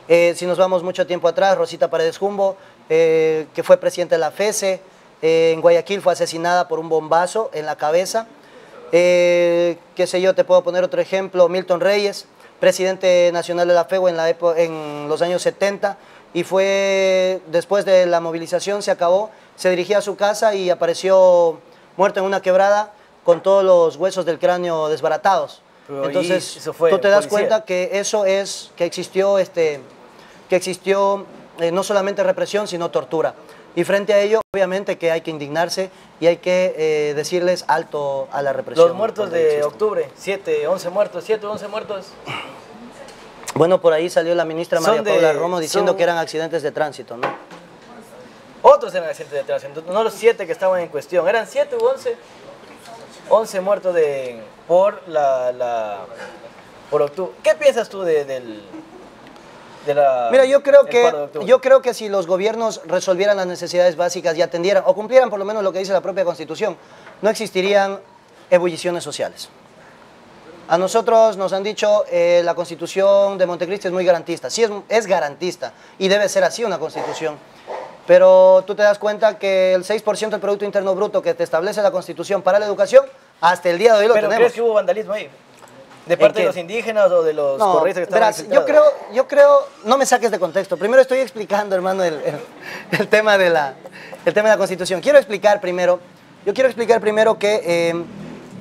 Si nos vamos mucho tiempo atrás, Rosita Paredes Jumbo, que fue presidenta de la FESE, en Guayaquil fue asesinada por un bombazo en la cabeza. Qué sé yo, te puedo poner otro ejemplo: Milton Reyes, presidente nacional de la FEGO en los años 70, y fue después de la movilización, se acabó, se dirigía a su casa y apareció muerto en una quebrada con todos los huesos del cráneo desbaratados. Pero entonces tú te das cuenta que eso es, que existió no solamente represión, sino tortura. Y frente a ello, obviamente que hay que indignarse y hay que decirles alto a la represión. Los muertos de octubre, 7, 11 muertos. Bueno, por ahí salió la ministra María Paula Romo diciendo que eran accidentes de tránsito, ¿no? Otros eran accidentes de tránsito, no los 7 que estaban en cuestión. ¿Eran 7 u 11? 11 muertos por octubre. ¿Qué piensas tú de la... Mira, yo creo que si los gobiernos resolvieran las necesidades básicas y atendieran, o cumplieran por lo menos lo que dice la propia Constitución, no existirían ebulliciones sociales. A nosotros nos han dicho la Constitución de Montecristi es muy garantista. Sí, es garantista y debe ser así una Constitución. pero tú te das cuenta que el 6% del Producto Interno Bruto que te establece la Constitución para la educación, hasta el día de hoy lo tenemos. ¿Pero crees que hubo vandalismo ahí? ¿De parte de los indígenas o de los correístas que estaban verás, yo creo, no me saques de contexto. Primero estoy explicando, hermano, el tema de la Constitución. Yo quiero explicar primero que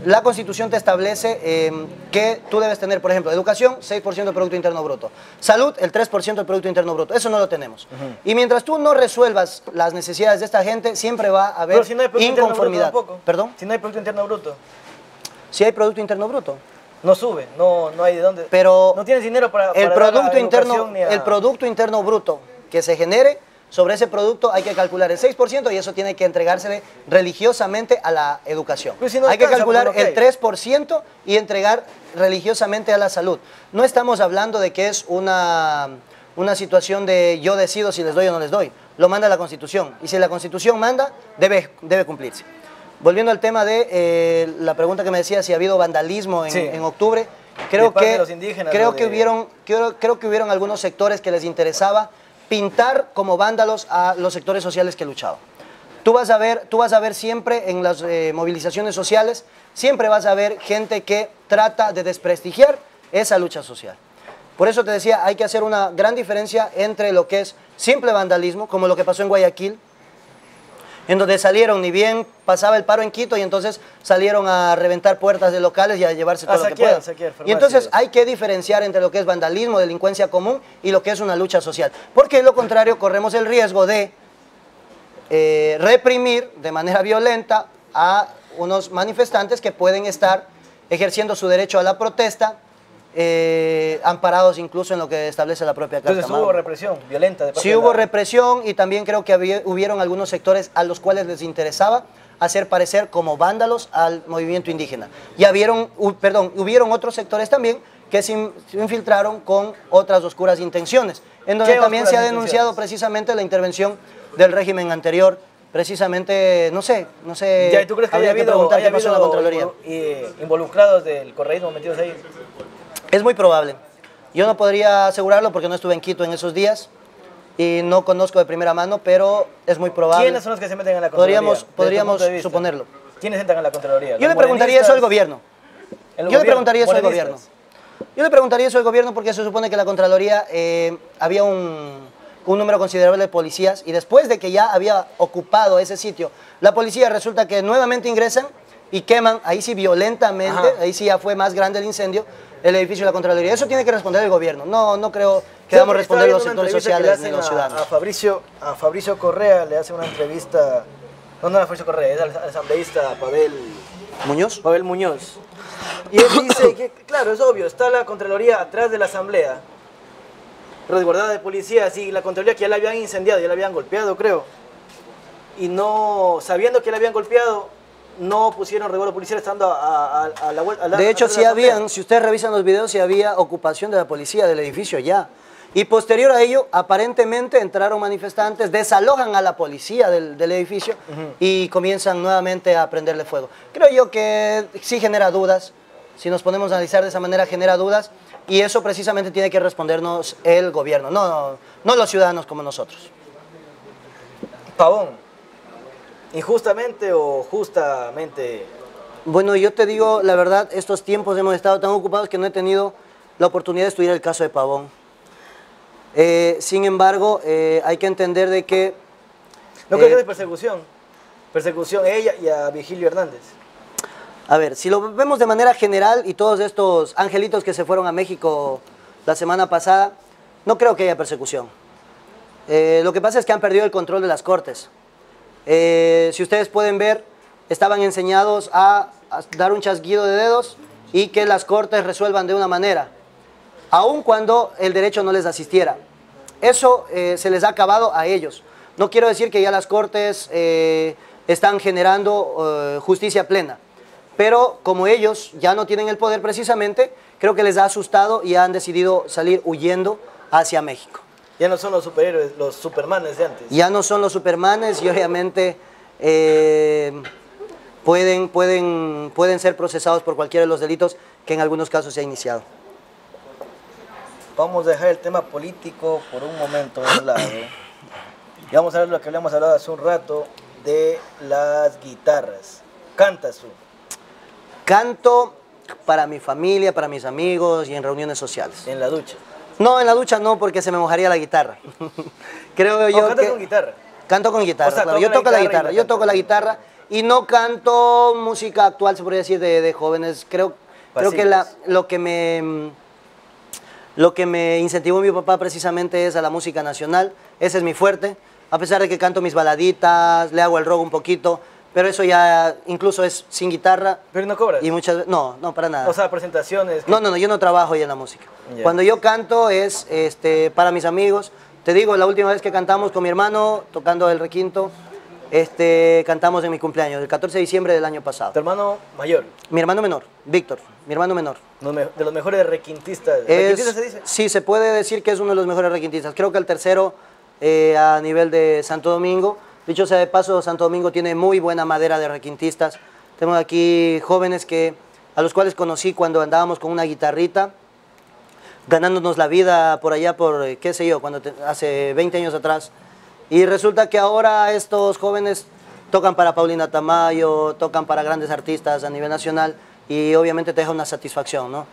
la Constitución te establece que tú debes tener, por ejemplo, educación, 6% del Producto Interno Bruto. Salud, el 3% del Producto Interno Bruto. Eso no lo tenemos. Y mientras tú no resuelvas las necesidades de esta gente, siempre va a haber inconformidad. ¿Perdón? Si no hay Producto Interno Bruto. Si hay Producto Interno Bruto. No sube, no hay de dónde. Pero no tienes dinero para el Producto Interno Bruto que se genere, sobre ese producto hay que calcular el 6% y eso tiene que entregársele religiosamente a la educación. Pues si no hay que alcanza, calcular pues, el 3% y entregar religiosamente a la salud. No estamos hablando de que es una situación de yo decido si les doy o no les doy. Lo manda la Constitución y si la Constitución manda, debe cumplirse. Volviendo al tema de la pregunta que me decía si ha habido vandalismo en octubre, creo que hubieron algunos sectores que les interesaba pintar como vándalos a los sectores sociales que luchaban. Tú vas a ver siempre en las movilizaciones sociales, siempre vas a ver gente que trata de desprestigiar esa lucha social. Por eso te decía, hay que hacer una gran diferencia entre lo que es simple vandalismo, como lo que pasó en Guayaquil, en donde salieron, ni bien pasaba el paro en Quito, y entonces salieron a reventar puertas de locales y a llevarse todo lo que puedan. Y entonces hay que diferenciar entre lo que es vandalismo, delincuencia común, y lo que es una lucha social. Porque de lo contrario corremos el riesgo de reprimir de manera violenta a unos manifestantes que pueden estar ejerciendo su derecho a la protesta, amparados incluso en lo que establece la propia Carta Magna. Entonces hubo represión violenta de parte Sí, hubo represión, y también creo que hubieron algunos sectores a los cuales les interesaba hacer parecer como vándalos al movimiento indígena. Y hubieron otros sectores también que se infiltraron con otras oscuras intenciones, en donde también se ha denunciado precisamente la intervención del régimen anterior. Precisamente, no sé. Ya, ¿y tú crees que haya habido qué pasó en la Contraloría? Involucrados del correísmo metidos ahí? Es muy probable. Yo no podría asegurarlo porque no estuve en Quito en esos días y no conozco de primera mano, pero es muy probable. ¿Quiénes son los que se meten en la Contraloría? Podríamos suponerlo. ¿Quiénes entran en la Contraloría? Yo le preguntaría eso al gobierno. Yo le preguntaría eso al gobierno porque se supone que la Contraloría había un número considerable de policías, y después de que ya había ocupado ese sitio, la policía resulta que nuevamente ingresan y queman, ahí sí violentamente, ahí sí ya fue más grande el incendio, el edificio de la Contraloría. Eso tiene que responder el gobierno. No creo que debamos responder los sectores sociales ni los ciudadanos. A Fabricio Correa le hace una entrevista, no a Fabricio Correa, es al asambleísta Pavel Muñoz. Y él dice que, claro, es obvio, está la Contraloría atrás de la Asamblea, resguardada de policías, y la Contraloría que ya la habían incendiado, ya la habían golpeado, creo. Y no, sabiendo que la habían golpeado, no pusieron resguardo policial estando a la vuelta. De hecho, sí habían, si ustedes revisan los videos, sí había ocupación de la policía del edificio ya. Y posterior a ello, aparentemente entraron manifestantes, desalojan a la policía del edificio y comienzan nuevamente a prenderle fuego. Creo yo que sí genera dudas, si nos ponemos a analizar de esa manera genera dudas, y eso precisamente tiene que respondernos el gobierno, no los ciudadanos como nosotros. Pavón, ¿injustamente o justamente? Bueno, yo te digo la verdad, estos tiempos hemos estado tan ocupados que no he tenido la oportunidad de estudiar el caso de Pavón. Sin embargo, hay que entender de que... ¿No creo que es persecución? Persecución a ella y a Vigilio Hernández. A ver, si lo vemos de manera general, y todos estos angelitos que se fueron a México la semana pasada, no creo que haya persecución. Lo que pasa es que han perdido el control de las cortes. Si ustedes pueden ver, estaban enseñados a dar un chasquido de dedos y que las cortes resuelvan de una manera, aun cuando el derecho no les asistiera. Eso se les ha acabado a ellos. No quiero decir que ya las cortes están generando justicia plena, pero como ellos ya no tienen el poder precisamente, creo que les ha asustado y han decidido salir huyendo hacia México. Ya no son los superhéroes, los supermanes de antes. Ya no son los supermanes y obviamente pueden ser procesados por cualquiera de los delitos que en algunos casos se ha iniciado. Vamos a dejar el tema político por un momento a un lado. Y vamos a ver lo que habíamos hablado hace un rato de las guitarras. ¿Cantas tú? Canto para mi familia, para mis amigos y en reuniones sociales. En la ducha. No, en la ducha no, porque se me mojaría la guitarra. Creo yo ¿Cantas que... con guitarra? Canto con guitarra, O sea, claro. toca Yo toco la guitarra, y yo toco la guitarra y no canto música actual, se podría decir, de jóvenes. Creo que lo que me incentivó mi papá precisamente es a la música nacional. Ese es mi fuerte, a pesar de que canto mis baladitas, le hago el rock un poquito, pero eso ya incluso es sin guitarra. ¿Pero no cobras? Y muchas no, para nada. O sea, presentaciones. No, yo no trabajo ya en la música. Ya. Cuando yo canto es para mis amigos. Te digo, la última vez que cantamos con mi hermano, tocando el requinto, cantamos en mi cumpleaños, el 14 de diciembre del año pasado. ¿Tu hermano mayor? Mi hermano menor, Víctor, mi hermano menor. De los mejores requintistas. ¿Requintistas se dice? Sí, se puede decir que es uno de los mejores requintistas. Creo que el tercero a nivel de Santo Domingo. Dicho sea de paso, Santo Domingo tiene muy buena madera de requintistas. Tenemos aquí jóvenes a los cuales conocí cuando andábamos con una guitarrita, ganándonos la vida por allá por, qué sé yo, hace 20 años atrás. Y resulta que ahora estos jóvenes tocan para Paulina Tamayo, tocan para grandes artistas a nivel nacional y obviamente te deja una satisfacción, ¿no?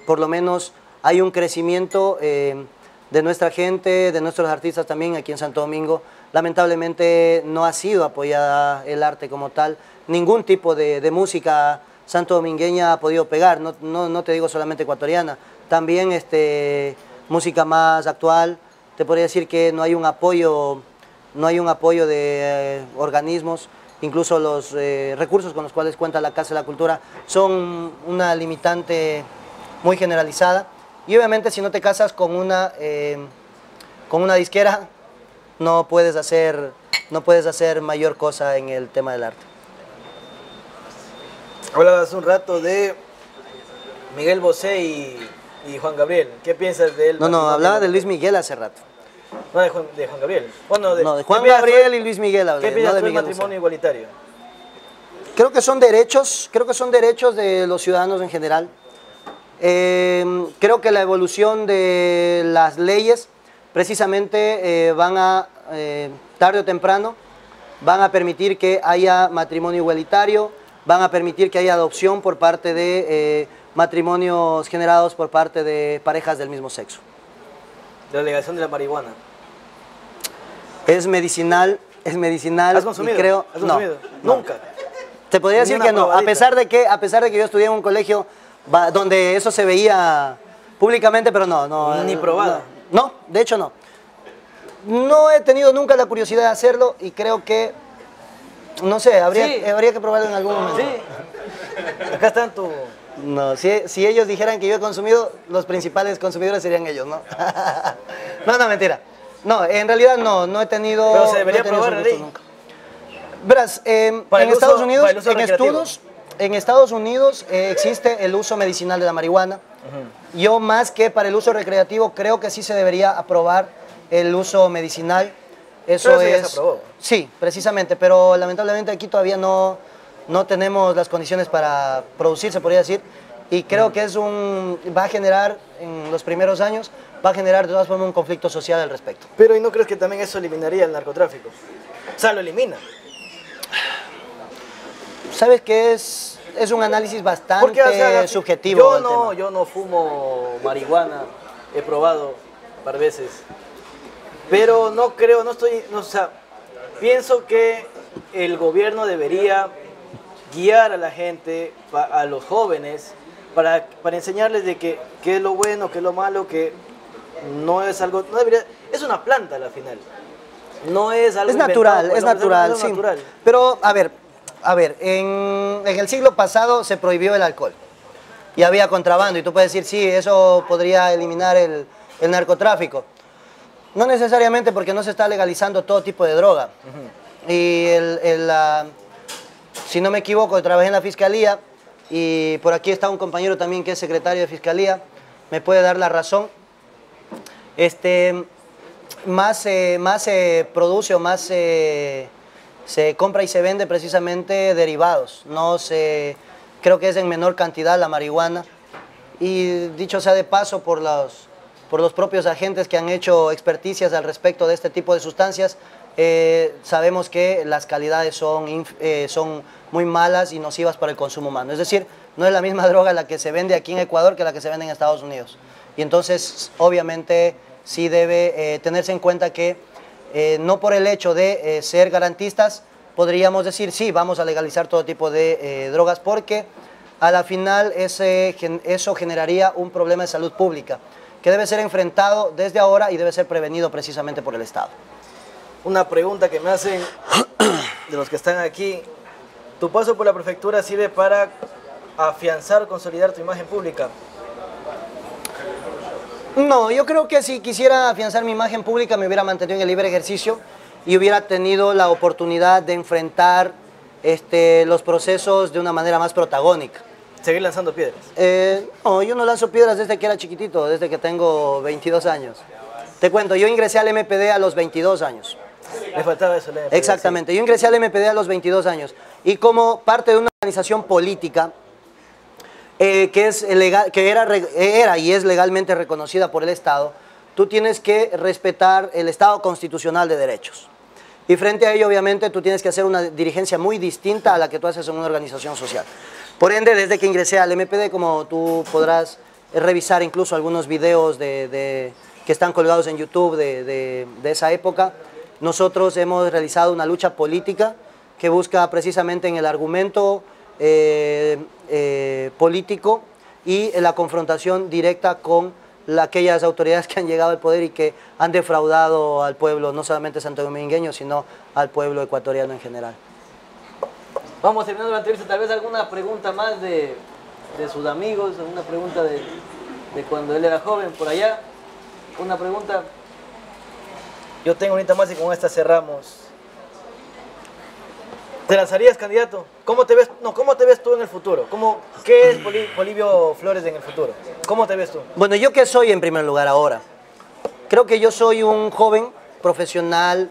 Por lo menos hay un crecimiento de nuestra gente, de nuestros artistas también aquí en Santo Domingo. Lamentablemente no ha sido apoyada el arte como tal. Ningún tipo de música santodomingueña ha podido pegar, no te digo solamente ecuatoriana. También música más actual, te podría decir que no hay un apoyo de organismos, incluso los recursos con los cuales cuenta la Casa de la Cultura son una limitante muy generalizada. Y obviamente si no te casas con una disquera, no puedes hacer mayor cosa en el tema del arte. Hablabas un rato de Miguel Bosé y Juan Gabriel. ¿Qué piensas de él? No, hablaba de Luis Miguel hace rato. No, de Juan Gabriel. Bueno, de Juan Gabriel y Luis Miguel hablé, ¿Qué piensas no de del Miguel matrimonio Bosé. igualitario? Creo que son derechos de los ciudadanos en general. Creo que la evolución de las leyes precisamente tarde o temprano, van a permitir que haya matrimonio igualitario, van a permitir que haya adopción por parte de matrimonios generados por parte de parejas del mismo sexo. La legalización de la marihuana. Es medicinal. ¿Has consumido? Y creo, ¿Has consumido? No. Nunca. Te podría decir que no, a pesar de que yo estudié en un colegio donde eso se veía públicamente, pero no. Ni probada. No, de hecho no. No he tenido nunca la curiosidad de hacerlo y creo que, no sé, habría que probarlo en algún momento. Sí. Acá están tu... No, si ellos dijeran que yo he consumido, los principales consumidores serían ellos, ¿no? No, mentira. No, en realidad no he tenido... Pero se debería no he tenido probar esos gustos ahí. nunca. Verás, en Estados Unidos, en Estados Unidos existe el uso medicinal de la marihuana. Yo más que para el uso recreativo creo que sí se debería aprobar el uso medicinal. Eso ya se aprobó. Sí, precisamente, pero lamentablemente aquí todavía no tenemos las condiciones para producir, se podría decir, y creo que va a generar, en los primeros años, va a generar de todas formas un conflicto social al respecto. Pero ¿y no crees que también eso eliminaría el narcotráfico? O sea, lo elimina. ¿Sabes qué es un análisis bastante Porque, o sea, subjetivo? Yo no fumo marihuana, he probado un par de veces, pero no creo, o sea, pienso que el gobierno debería guiar a la gente, a los jóvenes, para enseñarles de qué es lo bueno, qué es lo malo, que no es algo, no debería, es una planta al final, no es algo es natural, inventado, es natural, es sí. natural. Pero, a ver, en el siglo pasado se prohibió el alcohol y había contrabando y tú puedes decir, sí, eso podría eliminar el narcotráfico. No necesariamente, porque no se está legalizando todo tipo de droga. Y si no me equivoco, trabajé en la fiscalía y por aquí está un compañero también que es secretario de fiscalía, me puede dar la razón. Más se produce o más se compra y se vende precisamente derivados. Creo que es en menor cantidad la marihuana. Y dicho sea de paso, por por los propios agentes que han hecho experticias al respecto de este tipo de sustancias. Sabemos que las calidades son muy malas y nocivas para el consumo humano. Es decir, no es la misma droga la que se vende aquí en Ecuador que la que se vende en Estados Unidos. Y entonces, obviamente, sí debe tenerse en cuenta que no por el hecho de ser garantistas, podríamos decir, sí, vamos a legalizar todo tipo de drogas, porque a la final eso generaría un problema de salud pública que debe ser enfrentado desde ahora y debe ser prevenido precisamente por el Estado. Una pregunta que me hacen de los que están aquí. ¿Tu paso por la prefectura sirve para afianzar, consolidar tu imagen pública? No, yo creo que si quisiera afianzar mi imagen pública me hubiera mantenido en el libre ejercicio y hubiera tenido la oportunidad de enfrentar los procesos de una manera más protagónica. ¿Seguir lanzando piedras? No, yo no lanzo piedras desde que era chiquitito, desde que tengo 22 años. Te cuento, yo ingresé al MPD a los 22 años. Me faltaba eso, el MPD. Exactamente, sí. Yo ingresé al MPD a los 22 años y como parte de una organización política que era y es legalmente reconocida por el Estado, tú tienes que respetar el Estado constitucional de derechos. Y frente a ello, obviamente, tú tienes que hacer una dirigencia muy distinta a la que tú haces en una organización social. Por ende, desde que ingresé al MPD, como tú podrás revisar incluso algunos videos que están colgados en YouTube de esa época, nosotros hemos realizado una lucha política que busca precisamente en el argumento político y en la confrontación directa con aquellas autoridades que han llegado al poder y que han defraudado al pueblo, no solamente santodomingueño, sino al pueblo ecuatoriano en general. Vamos terminando la entrevista, tal vez alguna pregunta más de sus amigos, alguna pregunta de cuando él era joven por allá. Una pregunta. Yo tengo ahorita más y con esta cerramos. ¿Te lanzarías candidato? ¿Cómo te ves tú en el futuro? ¿Qué es Polibio Flores en el futuro? ¿Cómo te ves tú? Bueno, ¿yo qué soy en primer lugar ahora? Creo que yo soy un joven profesional.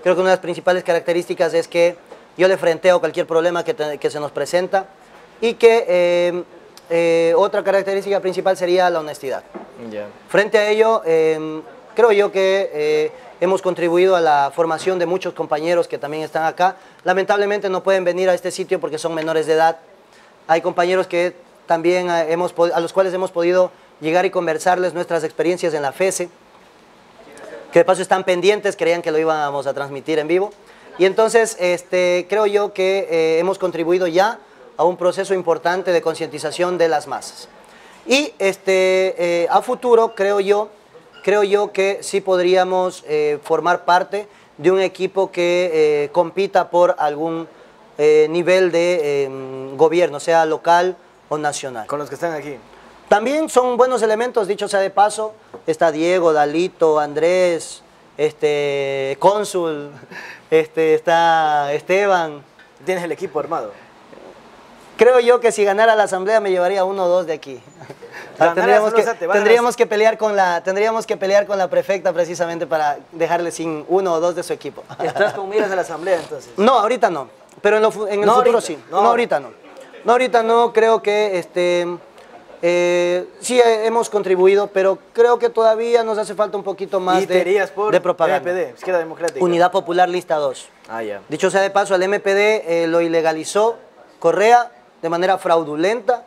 Creo que una de las principales características es que yo le frenteo cualquier problema que se nos presenta y que otra característica principal sería la honestidad. Yeah. Frente a ello, creo yo que hemos contribuido a la formación de muchos compañeros que también están acá. Lamentablemente no pueden venir a este sitio porque son menores de edad. Hay compañeros que también a los cuales hemos podido llegar y conversarles nuestras experiencias en la FESE, que de paso están pendientes, creían que lo íbamos a transmitir en vivo. Y entonces creo yo que hemos contribuido ya a un proceso importante de concientización de las masas. Y a futuro creo yo que sí podríamos formar parte de un equipo que compita por algún nivel de gobierno, sea local o nacional. Con los que están aquí. También son buenos elementos, dicho sea de paso. Está Diego, Dalito, Andrés, Cónsul, está Esteban. ¿Tienes el equipo armado? Creo yo que si ganara la asamblea me llevaría 1 o 2 de aquí. Tendríamos que pelear con la prefecta precisamente para dejarle sin 1 o 2 de su equipo. ¿Estás con miras a la asamblea entonces? No, ahorita no, pero en el futuro ahorita, sí. No, ahorita no. No, ahorita no, creo que sí hemos contribuido, pero creo que todavía nos hace falta un poquito más de propaganda. MPD, Izquierda Democrática. Unidad Popular, lista 2. Ah, ya. Dicho sea de paso, el MPD lo ilegalizó Correa de manera fraudulenta,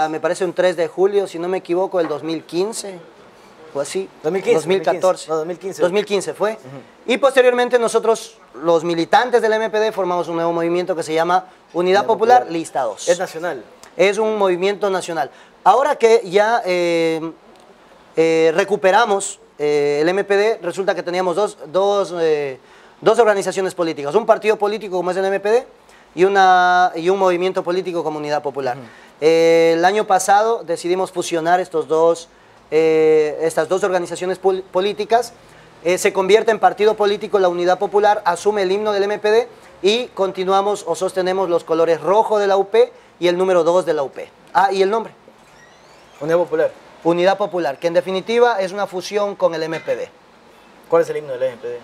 me parece un 3 de julio, si no me equivoco, del 2015 o así. 2014. No, 2015. 2015 fue. Y posteriormente nosotros, los militantes del MPD, formamos un nuevo movimiento que se llama Unidad Popular, lista 2. Es nacional. Es un movimiento nacional. Ahora que ya recuperamos el MPD, resulta que teníamos dos organizaciones políticas. Un partido político como es el MPD y un movimiento político como Unidad Popular. El año pasado decidimos fusionar estas dos organizaciones políticas. Se convierte en partido político la Unidad Popular, asume el himno del MPD y continuamos o sostenemos los colores rojo de la UP y el número 2 de la UP. Ah, y el nombre. Unidad Popular. Unidad Popular, que en definitiva es una fusión con el MPD. ¿Cuál es el himno del MPD?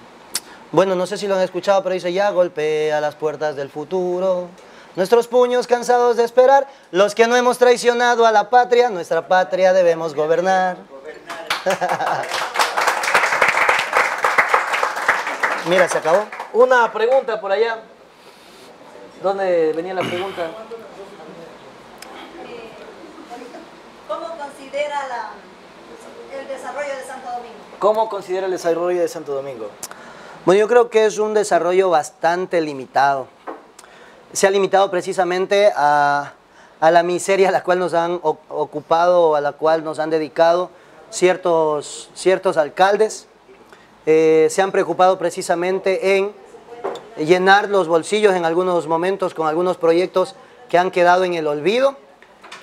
Bueno, no sé si lo han escuchado, pero dice: ya golpea las puertas del futuro, nuestros puños cansados de esperar, los que no hemos traicionado a la patria, nuestra patria debemos gobernar. Mira, se acabó. Una pregunta por allá. ¿Dónde venía la pregunta? ¿Cómo considera el desarrollo de Santo Domingo? ¿Cómo considera el desarrollo de Santo Domingo? Bueno, yo creo que es un desarrollo bastante limitado. Se ha limitado precisamente a la miseria a la cual nos han ocupado, a la cual nos han dedicado ciertos alcaldes. Se han preocupado precisamente en llenar los bolsillos en algunos momentos con algunos proyectos que han quedado en el olvido,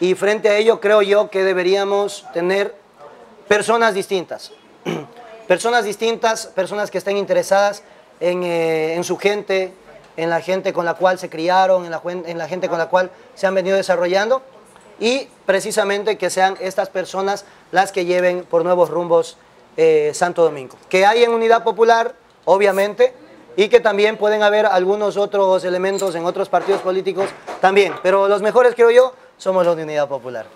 y frente a ello creo yo que deberíamos tener personas distintas, personas que estén interesadas en su gente, en la gente con la cual se criaron, en la gente con la cual se han venido desarrollando, y precisamente que sean estas personas las que lleven por nuevos rumbos Santo Domingo. Que hay en Unidad Popular, obviamente, y que también pueden haber algunos otros elementos en otros partidos políticos también, pero los mejores, creo yo, somos los de Unidad Popular.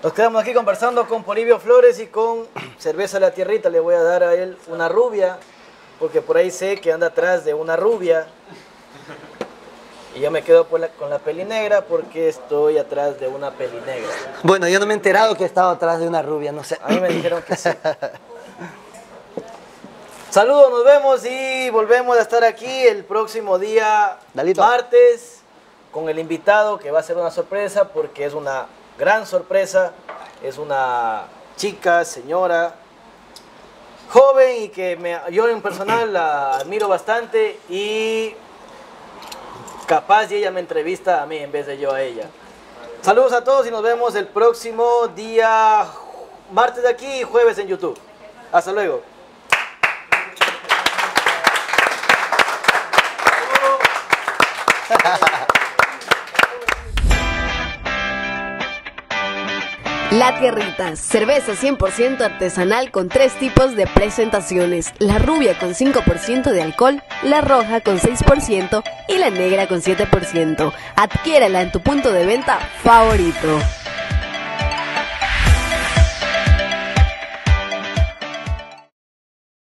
Nos quedamos aquí conversando con Polibio Flores y con Cerveza La Tierrita. Le voy a dar a él una rubia, porque por ahí sé que anda atrás de una rubia. Y yo me quedo con la pelinegra porque estoy atrás de una pelinegra. Bueno, yo no me he enterado que estaba atrás de una rubia, no sé. A mí me dijeron que sí. Saludos, nos vemos y volvemos a estar aquí el próximo día, Dalito, martes, con el invitado que va a ser una sorpresa porque es una gran sorpresa. Es una chica, señora, joven y que yo en personal la admiro bastante y capaz y ella me entrevista a mí en vez de yo a ella. Saludos a todos y nos vemos el próximo día, martes de aquí y jueves en YouTube. Hasta luego. La Tierrita, cerveza 100% artesanal con 3 tipos de presentaciones. La rubia con 5% de alcohol, la roja con 6% y la negra con 7%. Adquiérala en tu punto de venta favorito.